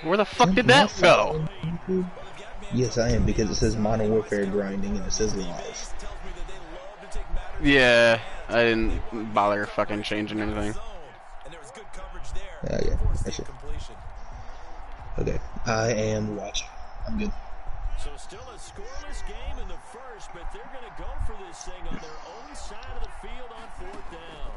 Where the fuck did that go? Yes, I am, because it says Modern Warfare grinding and it says live. Yeah, I didn't bother fucking changing anything. Oh, yeah, that's it. Okay, I am watching. I'm good. So still a scoreless game in the first, but they're going to go for this thing on their own side of the field on fourth down.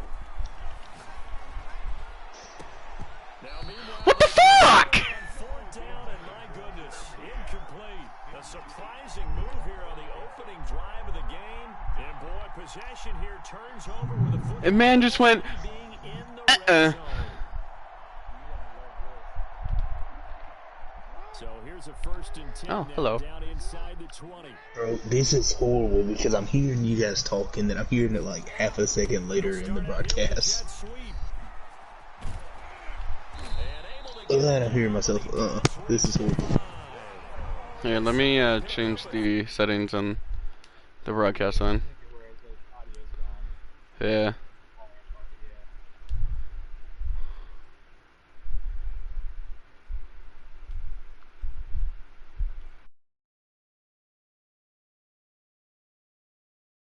What the fuck? Fourth down, and my goodness, incomplete. A surprising move here on the opening drive of the game. And boy, possession here turns over with a foot. And man just went, So here's a 1st and 10 oh, hello. Down inside the 20. Bro, this is horrible because I'm hearing you guys talking, and I'm hearing it like half a second later in the broadcast. And I'm hearing myself, this is horrible. Here, let me change the settings on the broadcast on. Yeah.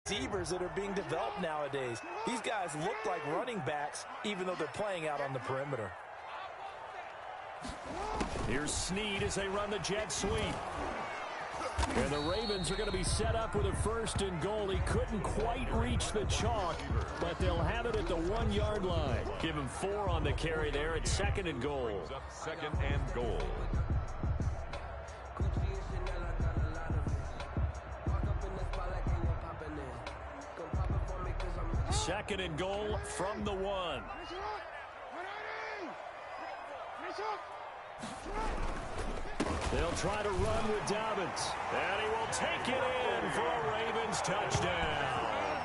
Receivers that are being developed nowadays. These guys look like running backs, even though they're playing out on the perimeter. Here's Snead as they run the jet sweep. And the Ravens are going to be set up with a 1st and goal. He couldn't quite reach the chalk, but they'll have it at the 1-yard line. Give him 4 on the carry there at 2nd and goal. 2nd and goal. Second and goal from the 1. They'll try to run with Dobbins. And he will take it in for a Ravens touchdown.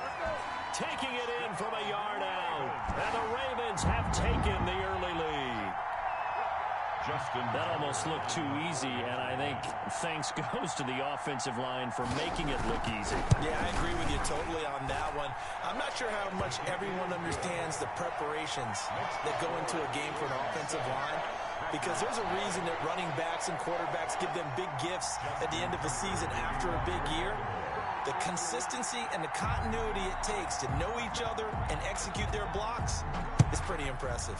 Taking it in from a yard out. And the Ravens have taken the early lead. That almost looked too easy, and I think thanks goes to the offensive line for making it look easy. Yeah, I agree with you totally on that one. I'm not sure how much everyone understands the preparations that go into a game for an offensive line, because there's a reason that running backs and quarterbacks give them big gifts at the end of the season after a big year. The consistency and the continuity it takes to know each other and execute their blocks is pretty impressive.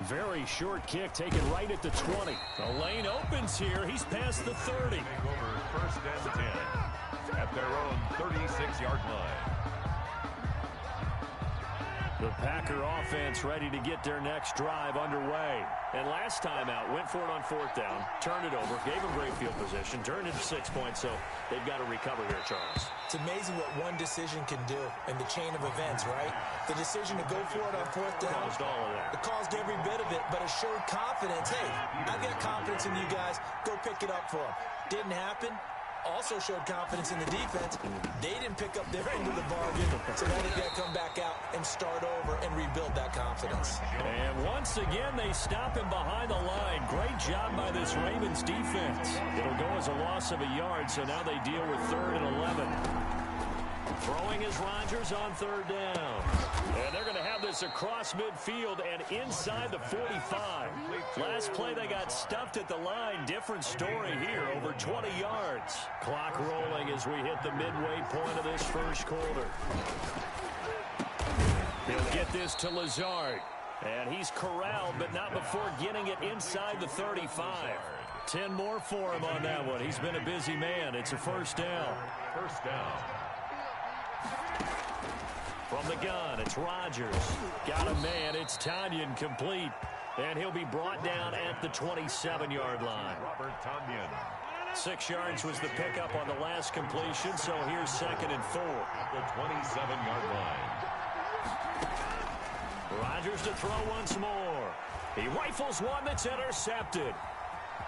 Very short kick taken right at the 20. The lane opens here. He's past the 30. Take over 1st and 10 at their own 36-yard line. The Packer offense ready to get their next drive underway. And last time out, went for it on 4th down, turned it over, gave them great field position, turned it to 6 points, so they've got to recover here, Charles. It's amazing what one decision can do in the chain of events, right? The decision to go for it on 4th down. Caused all of that. It caused every bit of it, but it showed confidence. Hey, I've got confidence in you guys. Go pick it up for them. Didn't happen. Also showed confidence in the defense. They didn't pick up their end of the bargain, so now they've got to come back out and start over and rebuild that confidence. And once again, they stop him behind the line. Great job by this Ravens defense. It'll go as a loss of a yard, so now they deal with 3rd and 11. Throwing is Rodgers on 3rd down. And they're going to have this across midfield and inside the 45. Last play, they got stuffed at the line. Different story here, over 20 yards. Clock rolling as we hit the midway point of this first quarter. He'll get this to Lazard. And he's corralled, but not before getting it inside the 35. 10 more for him on that one. He's been a busy man. It's a 1st down. 1st down. From the gun, it's Rodgers. Got a man, it's Tanyan complete. And he'll be brought down at the 27-yard line. Robert Tanyan. 6 yards was the pickup on the last completion, so here's 2nd and 4. At the 27-yard line. Rodgers to throw once more. He rifles one that's intercepted.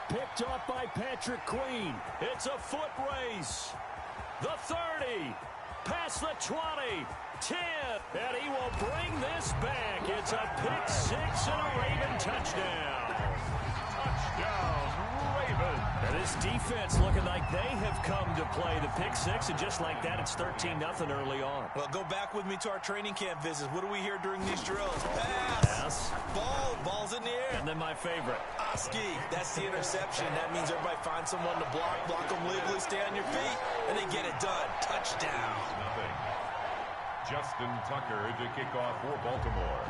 Picked off by Patrick Queen. It's a foot race. The 30. Past the 20. 10. And he will bring this back. It's a pick 6 and a Raven touchdown. Touchdown, Ravens. And this defense looking like they have come to play the pick 6, and just like that, it's 13-0 early on. Well, go back with me to our training camp visits. What do we hear during these drills? my favorite. Ski, that's the interception. That means everybody finds someone to block them legally, stay on your feet, and they get it done. Touchdown. Nothing. Justin Tucker to kick off for Baltimore.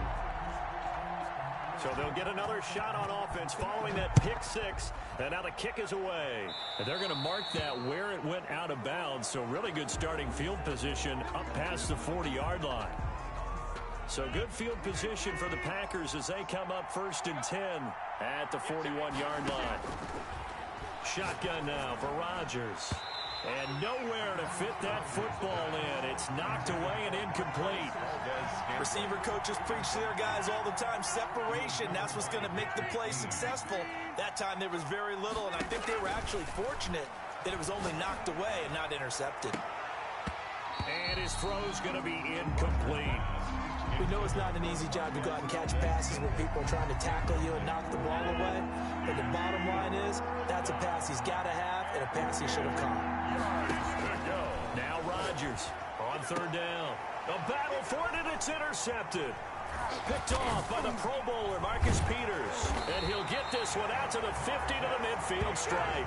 So they'll get another shot on offense following that pick six. And now the kick is away. And they're going to mark that where it went out of bounds. So really good starting field position up past the 40-yard line. So good field position for the Packers as they come up 1st and 10 at the 41-yard line. Shotgun now for Rodgers. And nowhere to fit that football in. It's knocked away and incomplete. Receiver coaches preach to their guys all the time. Separation, that's what's going to make the play successful. That time there was very little, and I think they were actually fortunate that it was only knocked away and not intercepted. And his throw's going to be incomplete. We know it's not an easy job to go out and catch passes where people are trying to tackle you and knock the ball away. But the bottom line is, that's a pass he's got to have and a pass he should have caught. Now Rodgers on 3rd down. A battle for it, and it's intercepted. Picked off by the Pro Bowler, Marcus Peters. And he'll get this one out to the 50 to the midfield stripe.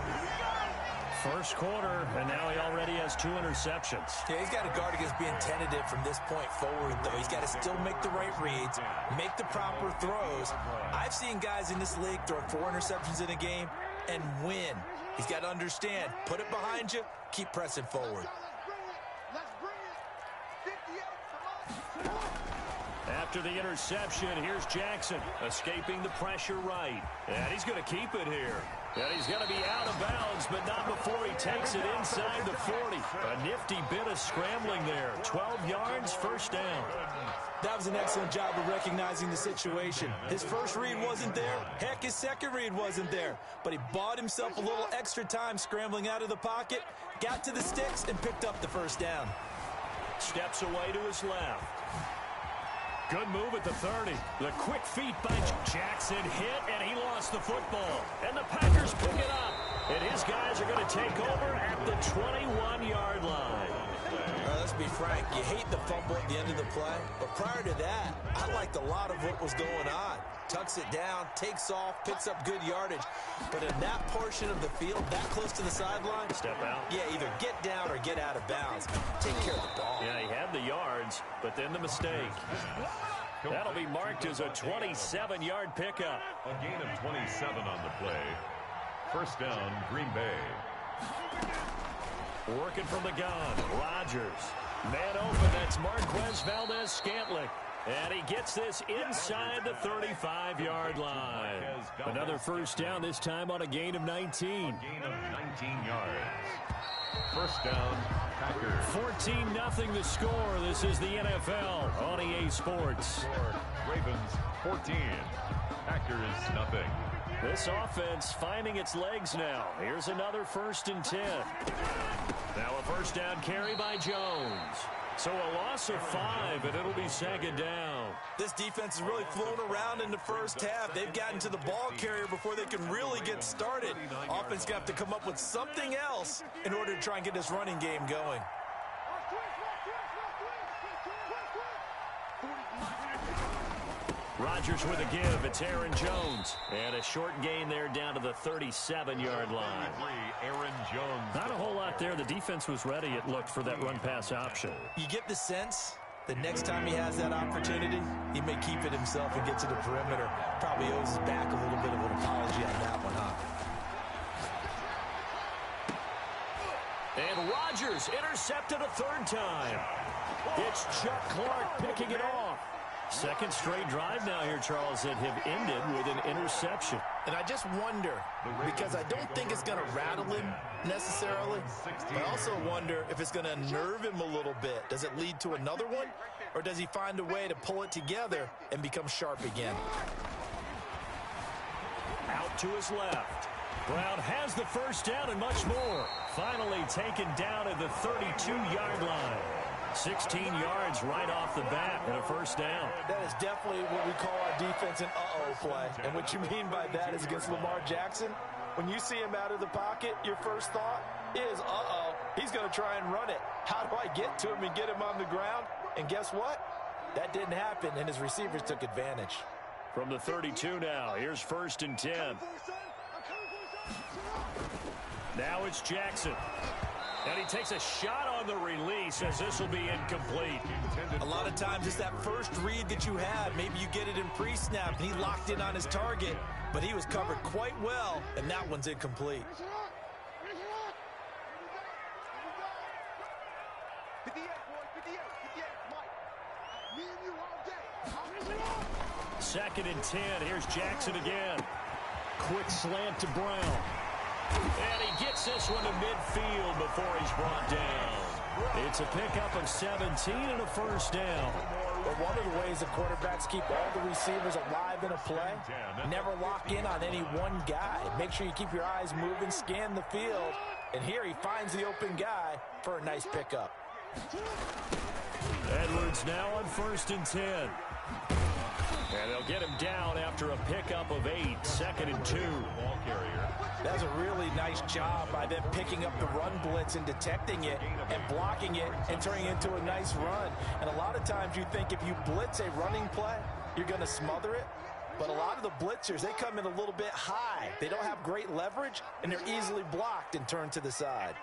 First quarter, and now he already has 2 interceptions. Yeah, he's got to guard against being tentative from this point forward, though. He's got to still make the right reads, make the proper throws. I've seen guys in this league throw 4 interceptions in a game and win. He's got to understand, put it behind you, keep pressing forward. After the interception, here's Jackson escaping the pressure right. And he's going to keep it here. And he's going to be out of bounds, but not before he takes it inside the 40. A nifty bit of scrambling there. 12 yards, 1st down. That was an excellent job of recognizing the situation. His first read wasn't there. Heck, his second read wasn't there. But he bought himself a little extra time scrambling out of the pocket, got to the sticks, and picked up the 1st down. Steps away to his left. Good move at the 30. The quick feet by Jackson hit, and he lost the football. And the Packers pick it up. And his guys are going to take over at the 21-yard line. Let's be frank. You hate the fumble at the end of the play. But prior to that, I liked a lot of what was going on. Tucks it down, takes off, picks up good yardage. But in that portion of the field, that close to the sideline, step out. Yeah, either get down or get out of bounds. Take care of the ball. Yeah, he had the yards, but then the mistake. That'll be marked as a 27-yard pickup. A gain of 27 on the play. 1st down, Green Bay. Working from the gun, Rodgers. Man open, that's Marquez Valdez-Scantling. And he gets this inside the 35-yard line. Another 1st down, this time on a gain of 19. A gain of 19 yards. 1st down, Packers. 14-0 the score. This is the NFL on EA Sports. Ravens 14. Packers nothing. This offense finding its legs now. Here's another 1st and 10. Now a 1st down carry by Jones. So a loss of 5, and it'll be 2nd down. This defense has really flown around in the first half. They've gotten to the ball carrier before they can really get started. Offense got to come up with something else in order to try and get this running game going. Rodgers with a give. It's Aaron Jones. And a short gain there down to the 37-yard line. Aaron Jones. Not a whole lot there. The defense was ready, it looked, for that run-pass option. You get the sense that next time he has that opportunity, he may keep it himself and get to the perimeter. Probably owes his back a little bit of an apology on that one, huh? And Rodgers intercepted a 3rd time. It's Chuck Clark picking it off. 2nd straight drive now here, Charles, that have ended with an interception. And I just wonder, because I don't think it's going to rattle him necessarily, but I also wonder if it's going to unnerve him a little bit. Does it lead to another one, or does he find a way to pull it together and become sharp again? Out to his left. Brown has the 1st down and much more. Finally taken down at the 32-yard line. 16 yards right off the bat and a 1st down. That is definitely what we call our defense an uh-oh play. And what you mean by that is against Lamar Jackson, when you see him out of the pocket, your first thought is, uh-oh, he's going to try and run it. How do I get to him and get him on the ground? And guess what? That didn't happen, and his receivers took advantage. From the 32 now, here's 1st and 10. Now it's Jackson. And he takes a shot on the release as this will be incomplete. A lot of times it's that first read that you have. Maybe you get it in pre-snap, and he locked in on his target, but he was covered quite well, and that one's incomplete. Second and 10. Here's Jackson again. Quick slant to Brown. And he gets this one to midfield before he's brought down. It's a pickup of 17 and a first down. But one of the ways the quarterbacks keep all the receivers alive in a play, never lock in on any one guy. Make sure you keep your eyes moving, scan the field. And here he finds the open guy for a nice pickup. Edwards now on 1st and 10. And they'll get him down after a pickup of 8. 2nd and 2. Ball carrier. That's a really nice job by them picking up the run blitz and detecting it and blocking it and turning it into a nice run. And a lot of times you think if you blitz a running play, you're going to smother it. But a lot of the blitzers, they come in a little bit high. They don't have great leverage, and they're easily blocked and turned to the side.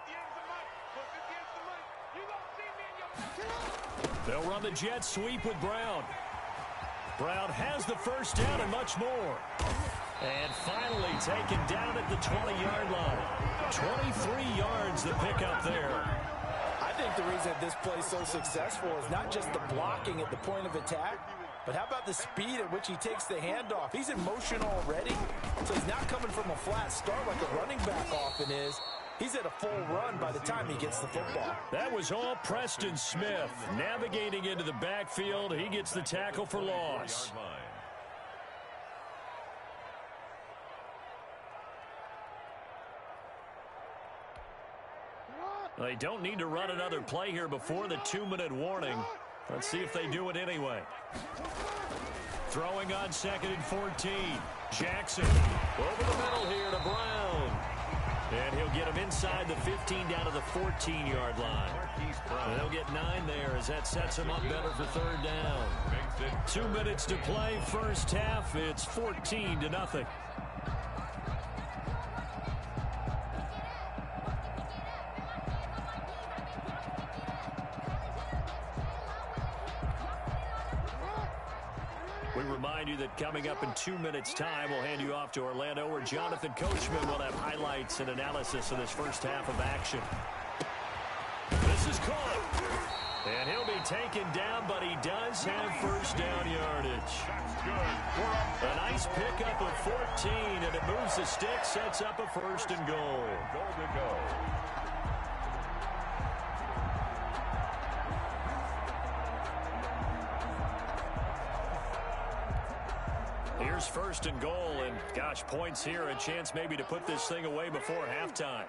They'll run the jet sweep with Brown. Brown has the first down and much more. And finally taken down at the 20-yard line. 23 yards the pickup there. I think the reason this play is so successful is not just the blocking at the point of attack, but how about the speed at which he takes the handoff? He's in motion already, so he's not coming from a flat start like a running back often is. He's at a full run by the time he gets the football. That was all Preston Smith. Navigating into the backfield, he gets the tackle for loss. They don't need to run another play here before the 2-minute warning. Let's see if they do it anyway. Throwing on 2nd and 14. Jackson over the middle here to Brown. And he'll get him inside the 15 down to the 14-yard line. And they'll get 9 there as that sets him up better for 3rd down. 2 minutes to play, first half. It's 14-0. We remind you that coming up in 2 minutes' time, we'll hand you off to Orlando, where Jonathan Coachman will have highlights and analysis of this first half of action. This is caught. And he'll be taken down, but he does have first down yardage. A nice pickup of 14, and it moves the stick, sets up a 1st and goal. Goal to go. Here's 1st and goal, and gosh, points here, a chance maybe to put this thing away before halftime.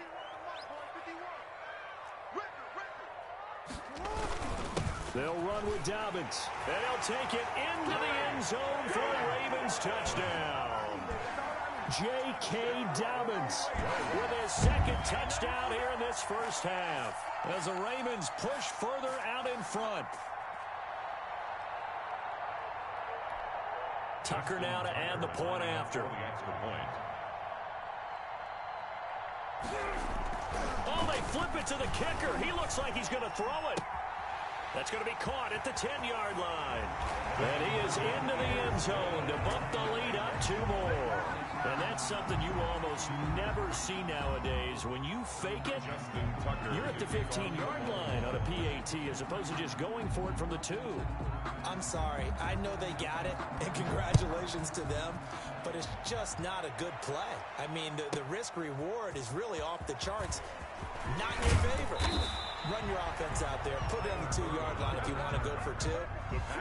They'll run with Dobbins, and he'll take it into the end zone for a Ravens touchdown. J.K. Dobbins with his 2nd touchdown here in this first half as the Ravens push further out in front. Tucker now to add the point after. Oh, they flip it to the kicker. He looks like he's going to throw it. That's going to be caught at the 10-yard line. And he is into the end zone to bump the lead up 2 more. And that's something you almost never see nowadays. When you fake it, you're at the 15-yard line on a PAT as opposed to just going for it from the 2. I'm sorry. I know they got it, and congratulations to them, but it's just not a good play. I mean, the risk-reward is really off the charts. Not in your favor. Run your offense out there. Put it on the 2-yard line if you want to go for 2.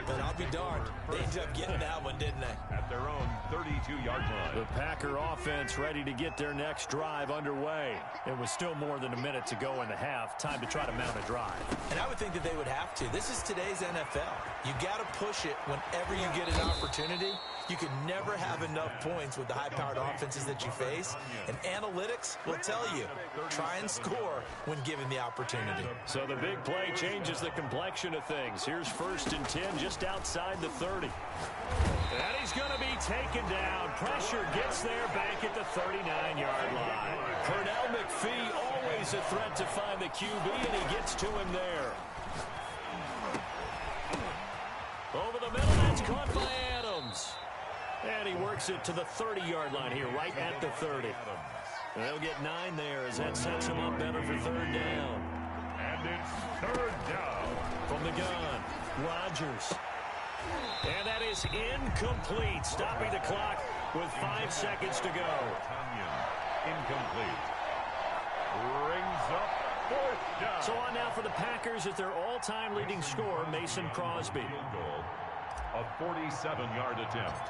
But I'll be darned. They ended up getting that one, didn't they? At their own 32-yard line. The Packer offense ready to get their next drive underway. It was still more than a minute to go in the half. Time to try to mount a drive. And I would think that they would have to. This is today's NFL. You got to push it whenever you get an opportunity. You can never have enough points with the high-powered offenses that you face. And analytics will tell you, try and score when given the opportunity. So the big play changes the complexion of things. Here's 1st and 10 just outside the 30. And he's going to be taken down. Pressure gets there back at the 39-yard line. Pernell McPhee, always a threat to find the QB, and he gets to him there. Over the middle, that's caught by Adams. And he works it to the 30-yard line here, right at the 30. And they'll get 9 there as that sets him up better for third down. And it's third down. From the gun, Rodgers. And that is incomplete, stopping the clock with 5 seconds to go. Incomplete. Brings up fourth down. So on now for the Packers at their all-time leading scorer, Mason Crosby. A 47-yard attempt.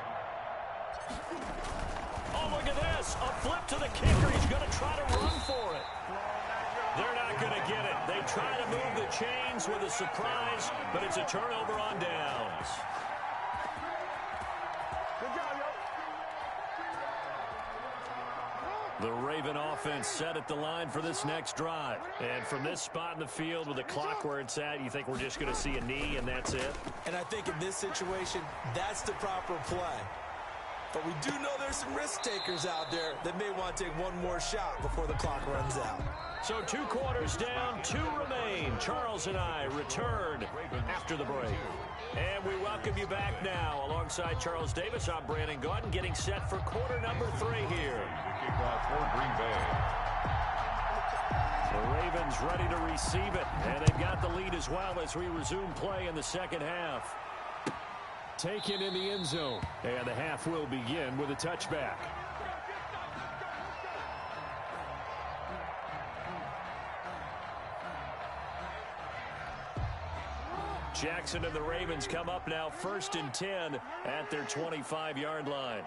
Oh, look at this. A flip to the kicker. He's going to try to run for it. They're not going to get it. They try to move the chains with a surprise, but it's a turnover on downs. The Raven offense set at the line for this next drive. And from this spot in the field with the clock where it's at, you think we're just going to see a knee and that's it? And I think in this situation, that's the proper play. But we do know there's some risk takers out there that may want to take one more shot before the clock runs out. So 2 quarters down, 2 remain. Charles and I return after the break. And we welcome you back now. Alongside Charles Davis, I'm Brandon Gaudin, getting set for quarter number 3 here. Kickoff for Green Bay. The Ravens ready to receive it. And they've got the lead as well as we resume play in the second half. Taken in the end zone. And the half will begin with a touchback. Jackson and the Ravens come up now 1st and 10 at their 25-yard line.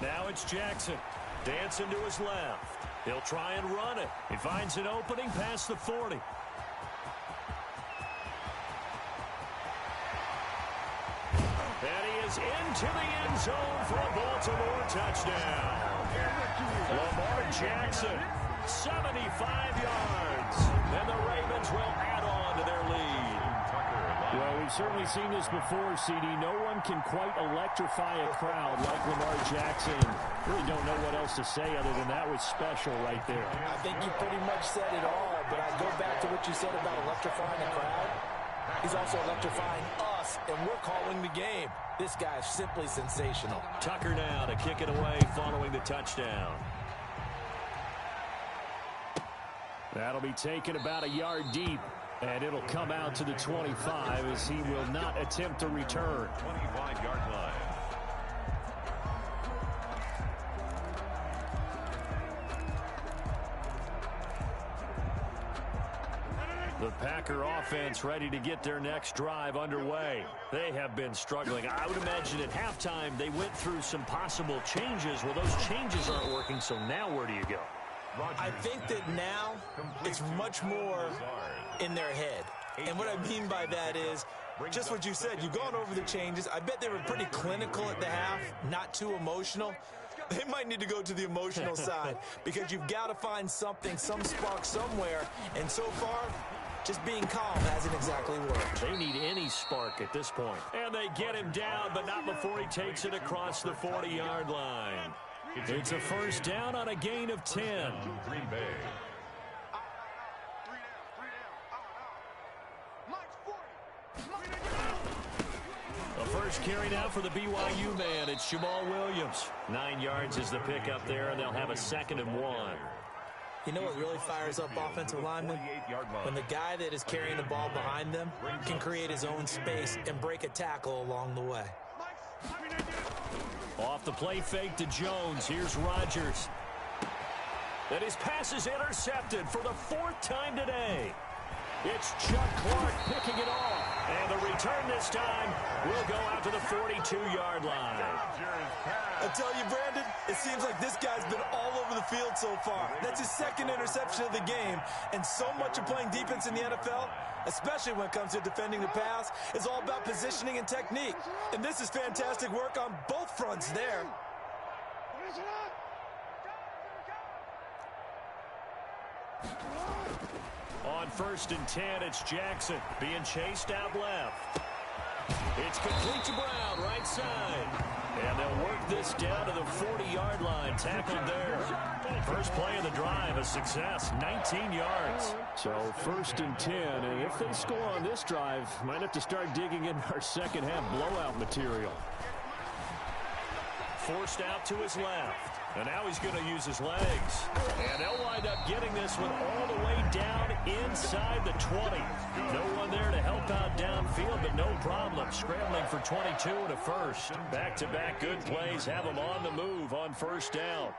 Now it's Jackson. Dancing to his left. He'll try and run it. He finds an opening past the 40. And he is into the end zone for a Baltimore touchdown. Lamar Jackson, 75 yards. And the Ravens will add on to their lead. Well, we've certainly seen this before, CD. No one can quite electrify a crowd like Lamar Jackson. Really don't know what else to say other than that was special right there. I think you pretty much said it all, but I go back to what you said about electrifying a crowd. He's also electrifying us, and we're calling the game. This guy is simply sensational. Tucker now to kick it away following the touchdown. That'll be taken about a yard deep, and it'll come out to the 25 as he will not attempt to return. 25-yard line. The Packer offense ready to get their next drive underway. They have been struggling. I would imagine at halftime they went through some possible changes. Well, those changes aren't working, so now where do you go? I think that now it's much more in their head. And what I mean by that is just what you said. You've gone over the changes. I bet they were pretty clinical at the half, not too emotional. They might need to go to the emotional side because you've got to find something, some spark somewhere. And so far, just being calm hasn't exactly worked. They need any spark at this point. And they get him down, but not before he takes it across the 40-yard line. It's a first down on a gain of 10. Green Bay. The first carry now for the BYU man. It's Jamal Williams. 9 yards is the pickup there, and they'll have a 2nd and 1. You know what really fires up offensive linemen? When the guy that is carrying the ball behind them can create his own space and break a tackle along the way. Off the play fake to Jones. Here's Rodgers. And his pass is intercepted for the 4th time today. It's Chuck Clark picking it off. And the return this time will go out to the 42-yard line. I tell you, Brandon, it seems like this guy's been all over the field so far. That's his 2nd interception of the game. And so much of playing defense in the NFL, especially when it comes to defending the pass, is all about positioning and technique. And this is fantastic work on both fronts there. On 1st and 10, it's Jackson being chased out left. It's complete to Brown, right side. And they'll work this down to the 40-yard line, tackled there. First play of the drive, a success, 19 yards. So 1st and 10, and if they score on this drive, might have to start digging in our second half blowout material. Forced out to his left. And now he's going to use his legs. And they'll wind up getting this one all the way down inside the 20. No one there to help out downfield, but no problem. Scrambling for 22 and a first. Back-to-back good plays have them on the move on 1st down.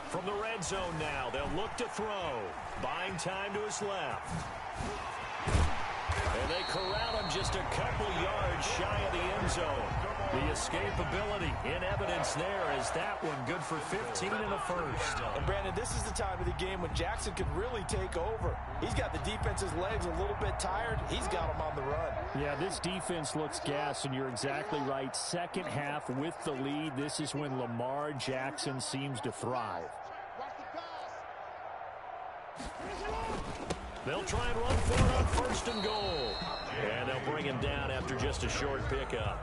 From the red zone now, they'll look to throw. Buying time to his left. And they corral him just a couple yards shy of the end zone. The escapability in evidence there as that one good for 15 and a first. And Brandon, this is the time of the game when Jackson could really take over. He's got the defense's legs a little bit tired. He's got them on the run. Yeah, this defense looks gassed, and you're exactly right. Second half with the lead, this is when Lamar Jackson seems to thrive. They'll try and run for it on 1st and goal. And they'll bring him down after just a short pickup.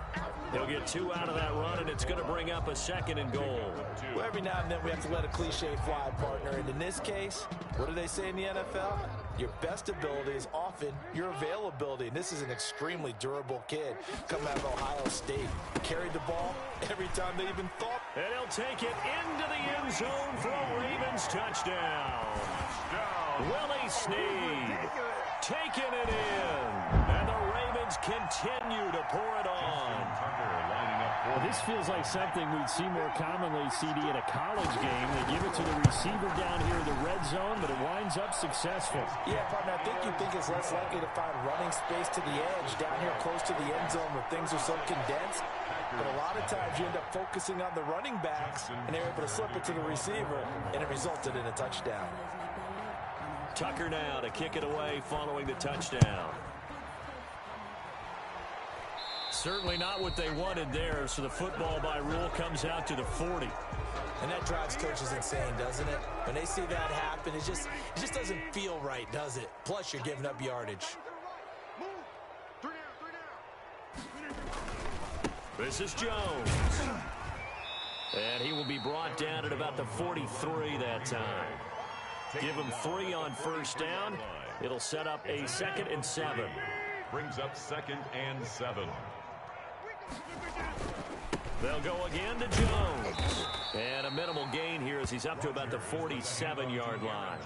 He'll get 2 out of that run, and it's going to bring up a 2nd and goal. Well, every now and then we have to let a cliche fly, partner. And in this case, what do they say in the NFL? Your best ability is often your availability. And this is an extremely durable kid coming out of Ohio State. Carried the ball every time they even thought. And he'll take it into the end zone for a Ravens touchdown. Willie Snead taking it in. And the Ravens continue to pour it on. Well, this feels like something we'd see more commonly, CD, in a college game. They give it to the receiver down here in the red zone, but it winds up successful. Yeah, partner, I think you think it's less likely to find running space to the edge down here close to the end zone where things are so condensed. But a lot of times you end up focusing on the running backs, and they're able to slip it to the receiver, and it resulted in a touchdown. Tucker now to kick it away following the touchdown. Certainly not what they wanted there, so the football by rule comes out to the 40. And that drives coaches insane, doesn't it? When they see that happen, it just doesn't feel right, does it? Plus, you're giving up yardage. This is Jones. And he will be brought down at about the 43 that time. Give him 3 on 1st down. It'll set up a 2nd and 7. Brings up 2nd and 7. They'll go again to Jones. And a minimal gain here as he's up to about the 47-yard line.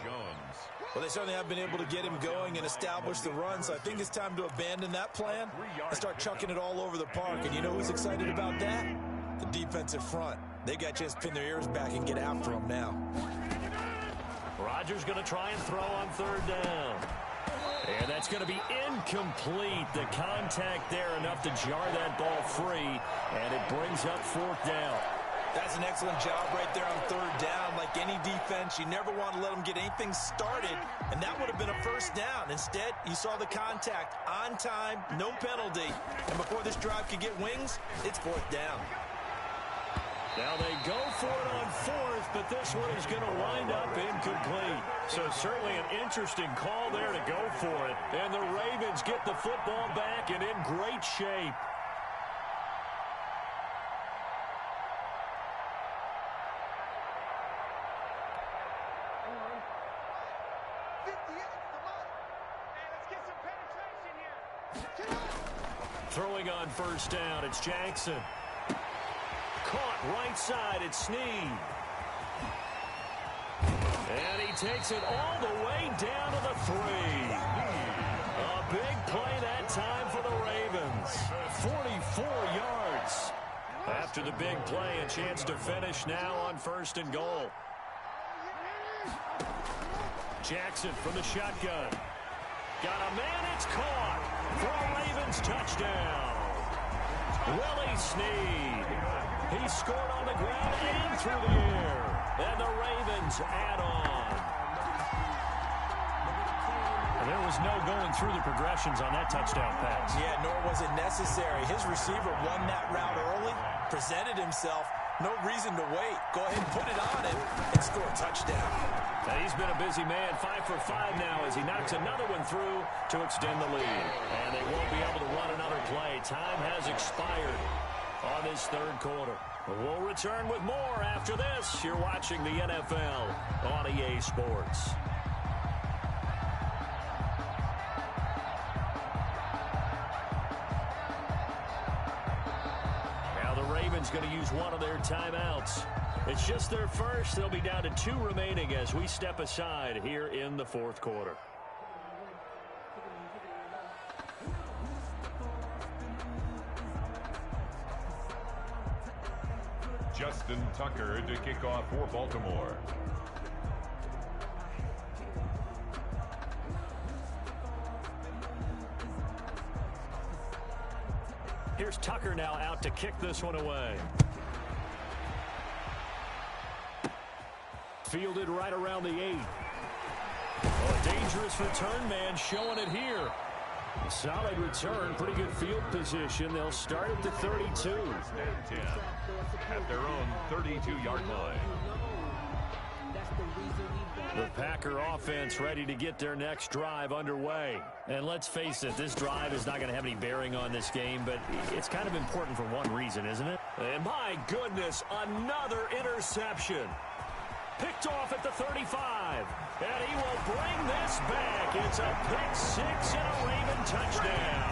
Well, they certainly have been able to get him going and establish the run, so I think it's time to abandon that plan and start chucking it all over the park. And you know who's excited about that? The defensive front. They got a chance to pin their ears back and get after him now. Rodgers going to try and throw on 3rd down. And that's going to be incomplete. The contact there enough to jar that ball free, and it brings up 4th down. That's an excellent job right there on 3rd down. Like any defense, you never want to let them get anything started, and that would have been a 1st down. Instead, you saw the contact on time, no penalty, and before this drive could get wings, it's 4th down. Now they go for it on 4th, but this one is going to wind up incomplete. So certainly an interesting call there to go for it. And the Ravens get the football back and in great shape. Throwing on 1st down, it's Jackson. Caught right side, it's Snead. And he takes it all the way down to the 3. A big play that time for the Ravens. 44 yards. After the big play, a chance to finish now on 1st and goal. Jackson from the shotgun. Got a man, it's caught for a Ravens touchdown. Willie Snead. He scored on the ground and through the air. And the Ravens add on. There was no going through the progressions on that touchdown pass. Yeah, nor was it necessary. His receiver won that route early, presented himself. No reason to wait. Go ahead and put it on him and score a touchdown. And he's been a busy man, 5 for 5 now as he knocks another one through to extend the lead. And they won't be able to run another play. Time has expired on this third quarter. We'll return with more after this. You're watching the NFL on EA Sports. Now the Ravens going to use one of their timeouts. It's just their first. They'll be down to 2 remaining as we step aside here in the fourth quarter. Justin Tucker to kick off for Baltimore. Here's Tucker now out to kick this one away. Fielded right around the 8. Oh, a dangerous return man showing it here. Solid return, pretty good field position. They'll start at the 32. At their own 32-yard line. The Packer offense ready to get their next drive underway. And let's face it, this drive is not going to have any bearing on this game, but it's kind of important for one reason, isn't it? And my goodness, another interception. Picked off at the 35. And he will bring this back. It's a pick 6 and a Raven touchdown.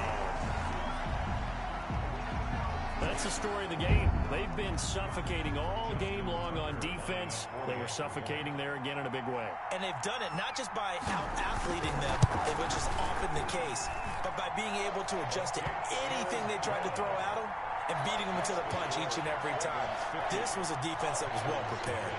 That's the story of the game. They've been suffocating all game long on defense. They were suffocating there again in a big way. And they've done it not just by out-athleting them, which is often the case, but by being able to adjust to anything they tried to throw at them and beating them to the punch each and every time. This was a defense that was well prepared.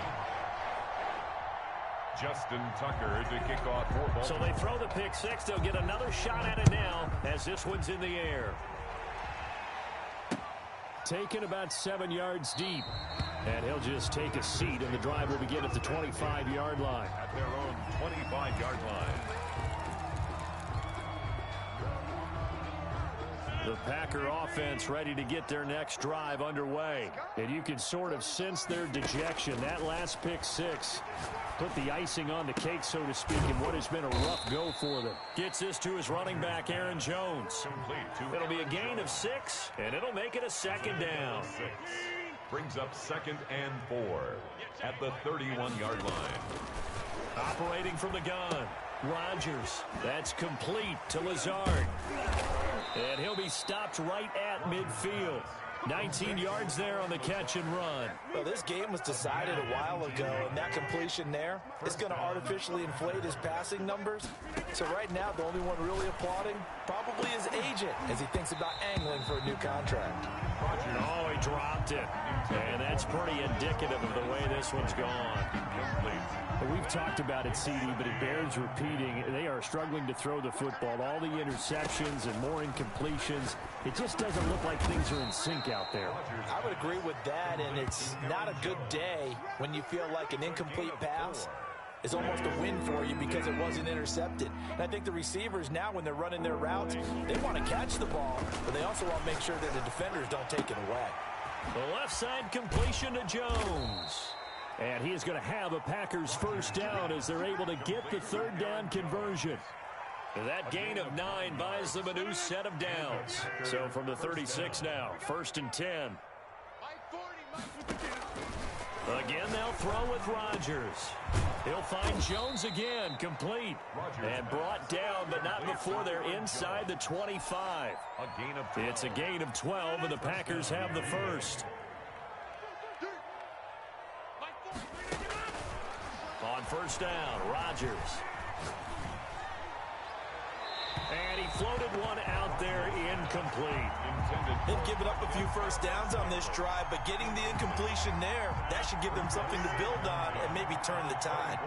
Justin Tucker to kick off for Baltimore. So they throw the pick 6. They'll get another shot at it now as this one's in the air. Taken about 7 yards deep. And he'll just take a seat, and the drive will begin at the 25-yard line. At their own 25-yard line. The Packer offense ready to get their next drive underway. And you can sort of sense their dejection. That last pick 6 put the icing on the cake, so to speak, in what has been a rough go for them. Gets this to his running back, Aaron Jones. It'll be a gain of 6, and it'll make it a second down. Brings up 2nd and 4 at the 31-yard line. Operating from the gun, Rodgers. That's complete to Lazard. And he'll be stopped right at midfield. 19 yards there on the catch and run. Well, this game was decided a while ago, and that completion there is going to artificially inflate his passing numbers. So right now, the only one really applauding probably his agent as he thinks about angling for a new contract. Oh, he dropped it. And that's pretty indicative of the way this one's gone. We've talked about it, CD, but it bears repeating. They are struggling to throw the football. All the interceptions and more incompletions. It just doesn't look like things are in sync out there. I would agree with that, and it's not a good day when you feel like an incomplete pass is almost a win for you because it wasn't intercepted. And I think the receivers now, when they're running their routes, they want to catch the ball, but they also want to make sure that the defenders don't take it away. The left side completion to Jones. And he is going to have a Packers first down as they're able to get the third down conversion. That gain of 9 buys them a new set of downs. So from the 36 now, 1st and 10. Again, they'll throw with Rodgers. He'll find Jones again, complete. And brought down, but not before they're inside the 25. It's a gain of 12, and the Packers have the first. On first down, Rodgers. And he floated one out there incomplete. They've given up a few first downs on this drive, but getting the incompletion there, that should give them something to build on and maybe turn the tide.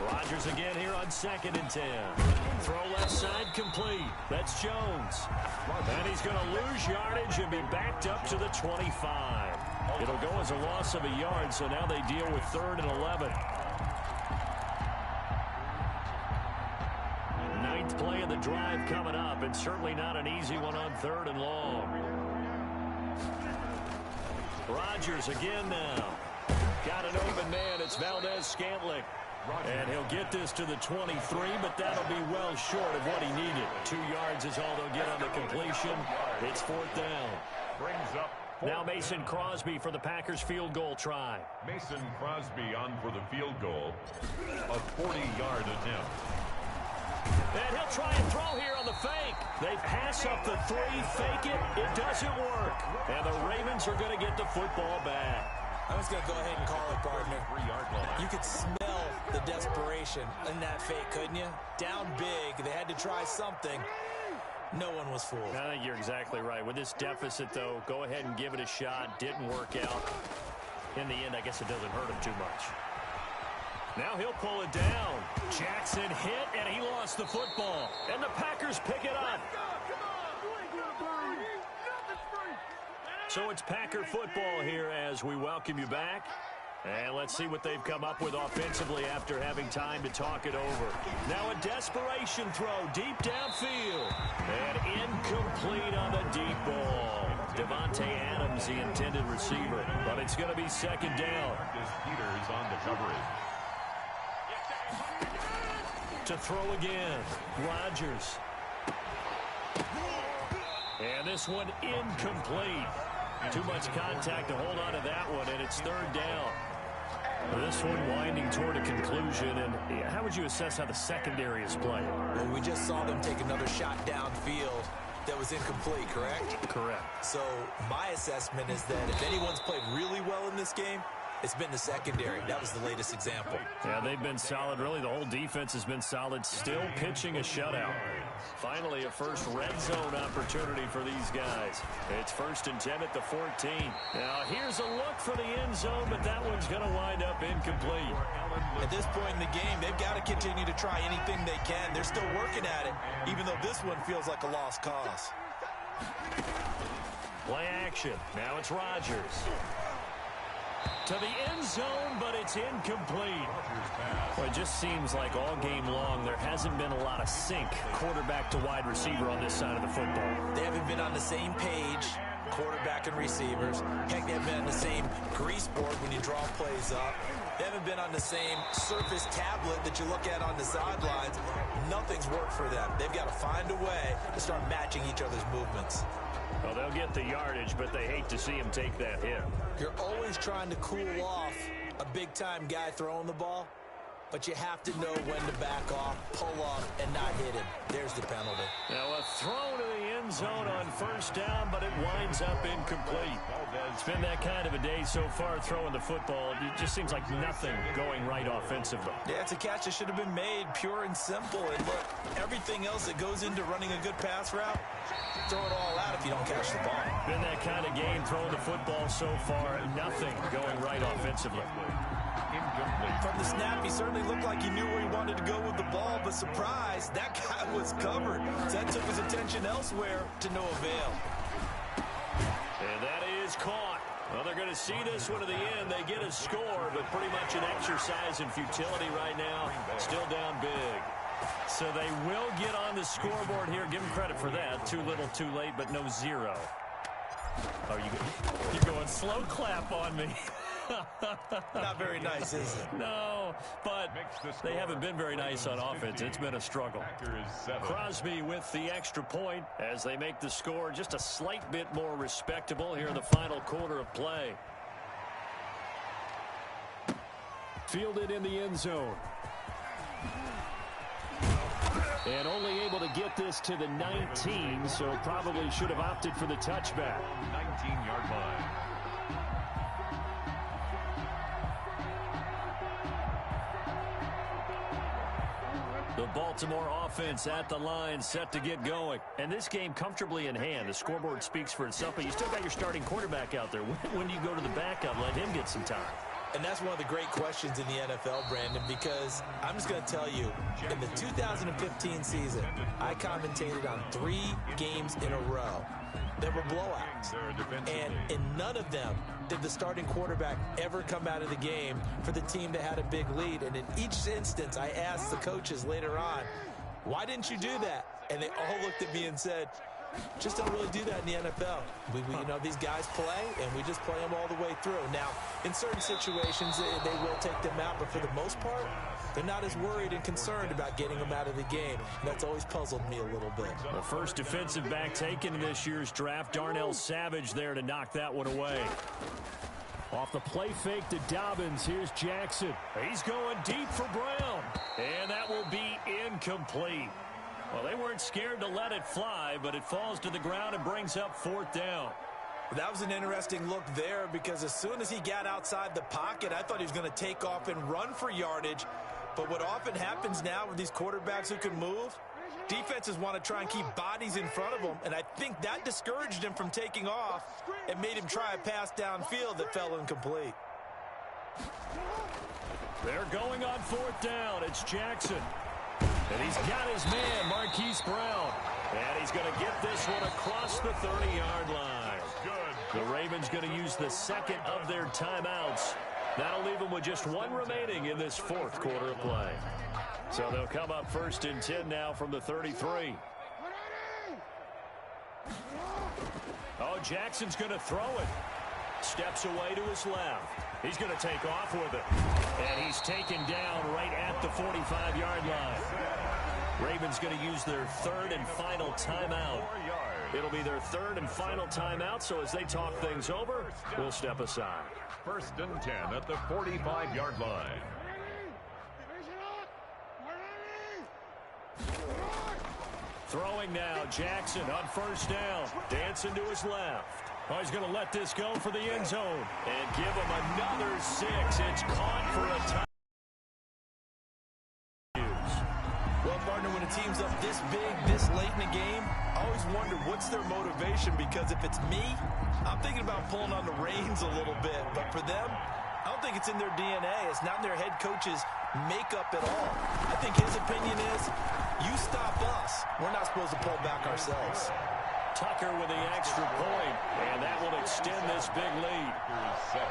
Rodgers again here on 2nd and 10. Throw left side complete. That's Jones. And he's going to lose yardage and be backed up to the 25. It'll go as a loss of a yard, so now they deal with 3rd and 11. drive coming up, and certainly not an easy one on 3rd and long. Rodgers again now. Got an open man. It's Valdez-Scantling. And he'll get this to the 23, but that'll be well short of what he needed. 2 yards is all they'll get on the completion. It's 4th down. Brings up now Mason Crosby for the Packers field goal try. Mason Crosby on for the field goal. A 40-yard attempt. And he'll try and throw here on the fake. They pass up the 3, fake it. It doesn't work. And the Ravens are going to get the football back. I'm just going to go ahead and call it, partner. You could smell the desperation in that fake, couldn't you? Down big. They had to try something. No one was fooled. I think you're exactly right. With this deficit, though, go ahead and give it a shot. Didn't work out. In the end, I guess it doesn't hurt him too much. Now he'll pull it down. Jackson hit, and he lost the football. And the Packers pick it up. So it's Packer football here as we welcome you back. And let's see what they've come up with offensively after having time to talk it over. Now a desperation throw deep downfield. And incomplete on the deep ball. Devontae Adams, the intended receiver. But it's going to be 2nd down. Peters on the coverage. To throw again. Rodgers. And this one incomplete. Too much contact to hold on to that one, and it's 3rd down. This one winding toward a conclusion, and how would you assess how the secondary is playing? Well, we just saw them take another shot downfield that was incomplete, correct? Correct. So my assessment is that if anyone's played really well in this game, it's been the secondary. That was the latest example. Yeah, they've been solid. Really, the whole defense has been solid. Still pitching a shutout. Finally, a first red zone opportunity for these guys. It's 1st and 10 at the 14. Now, here's a look for the end zone, but that one's going to wind up incomplete. At this point in the game, they've got to continue to try anything they can. They're still working at it, even though this one feels like a lost cause. Play action. Now it's Rodgers. To the end zone, but it's incomplete. Well, it just seems like all game long there hasn't been a lot of sync quarterback to wide receiver on this side of the football. They haven't been on the same page, quarterback and receivers. Heck, they haven't been on the same grease board when you draw plays up. They haven't been on the same surface tablet that you look at on the sidelines. Nothing's worked for them. They've got to find a way to start matching each other's movements. Well, they'll get the yardage, but they hate to see him take that hit. You're always trying to cool off a big-time guy throwing the ball, but you have to know when to back off, pull up, and not hit him. There's the penalty. Now a throw to the end zone on 1st down, but it winds up incomplete. It's been that kind of a day so far throwing the football. It just seems like nothing going right offensively. Yeah, it's a catch that should have been made, pure and simple. And look, everything else that goes into running a good pass route, throw it all out if you don't catch the ball. Been that kind of game throwing the football so far. Nothing going right offensively. From the snap, he certainly looked like he knew where he wanted to go with the ball, but surprise, that guy was covered. So that took his attention elsewhere to no avail. And that is caught. Well, they're going to see this one to the end. They get a score, but pretty much an exercise in futility right now. Still down big. So they will get on the scoreboard here. Give them credit for that. Too little, too late, but no 0. Oh, you're going slow clap on me. Not very nice, is it? No, but they haven't been very nice on offense. It's been a struggle. Crosby with the extra point as they make the score just a slight bit more respectable here in the final quarter of play. Fielded in the end zone. And only able to get this to the 19, so probably should have opted for the touchback. 19-yard line. The Baltimore offense at the line, set to get going. And this game comfortably in hand. The scoreboard speaks for itself, but you still got your starting quarterback out there. When do you go to the backup, let him get some time? And that's one of the great questions in the NFL, Brandon, because I'm just going to tell you, in the 2015 season, I commentated on 3 games in a row that were blowouts. And in none of them did the starting quarterback ever come out of the game for the team that had a big lead. And in each instance, I asked the coaches later on, Why didn't you do that? And they all looked at me and said, just don't really do that in the NFL. These guys play, and we just play them all the way through. Now, in certain situations, they will take them out, but for the most part, they're not as worried and concerned about getting them out of the game. And that's always puzzled me a little bit. The first defensive back taken in this year's draft, Darnell Savage there to knock that one away. Off the play fake to Dobbins, here's Jackson. He's going deep for Brown, and that will be incomplete. Well, they weren't scared to let it fly, but it falls to the ground and brings up 4th down. That was an interesting look there because as soon as he got outside the pocket, I thought he was going to take off and run for yardage. But what often happens now with these quarterbacks who can move, defenses want to try and keep bodies in front of them, and I think that discouraged him from taking off and made him try a pass downfield that fell incomplete. They're going on 4th down. It's Jackson. And he's got his man, Marquise Brown. And he's going to get this one across the 30-yard line. Good. The Ravens going to use the second of their timeouts. That'll leave them with just one remaining in this 4th quarter of play. So they'll come up 1st and 10 now from the 33. Oh, Jackson's going to throw it. Steps away to his left. He's going to take off with it. And he's taken down right at the 45-yard line. Ravens going to use their 3rd and final timeout. It'll be their 3rd and final timeout, so as they talk things over, we'll step aside. 1st and 10 at the 45-yard line. Throwing now, Jackson on 1st down. Dancing to his left. Oh, he's going to let this go for the end zone. And give him another 6. It's caught for a touchdown. Well, partner, when a team's up this big, this late in the game, I always wonder what's their motivation, because if it's me, I'm thinking about pulling on the reins a little bit. But for them, I don't think it's in their DNA. It's not in their head coach's makeup at all. I think his opinion is, you stop us, we're not supposed to pull back ourselves. Tucker with the extra point, and that will extend this big lead. 7.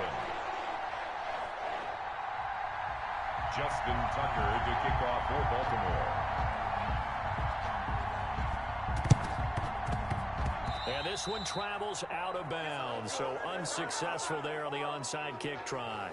Justin Tucker to kick off for Baltimore. And this one travels out of bounds, so unsuccessful there on the onside kick try.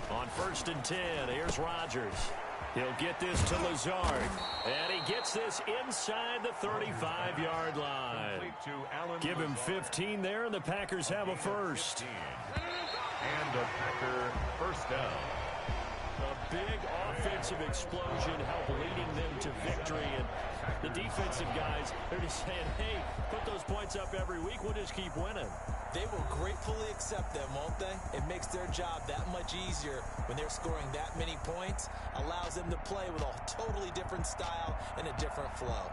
On 1st and 10, here's Rodgers. He'll get this to Lazard, and he gets this inside the 35-yard line. Give him 15 there, and the Packers have a first. And a Packer first down. A big offensive explosion helped leading them to victory, and the defensive guys, they're just saying, hey, put those points up every week, we'll just keep winning. They will gratefully accept them, won't they? It makes their job that much easier when they're scoring that many points, allows them to play with a totally different style and a different flow.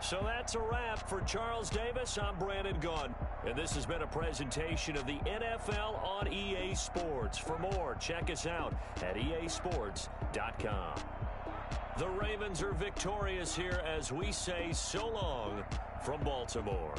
So that's a wrap for Charles Davis. I'm Brandon Gunn. And this has been a presentation of the NFL on EA Sports. For more, check us out at easports.com. The Ravens are victorious here as we say so long from Baltimore.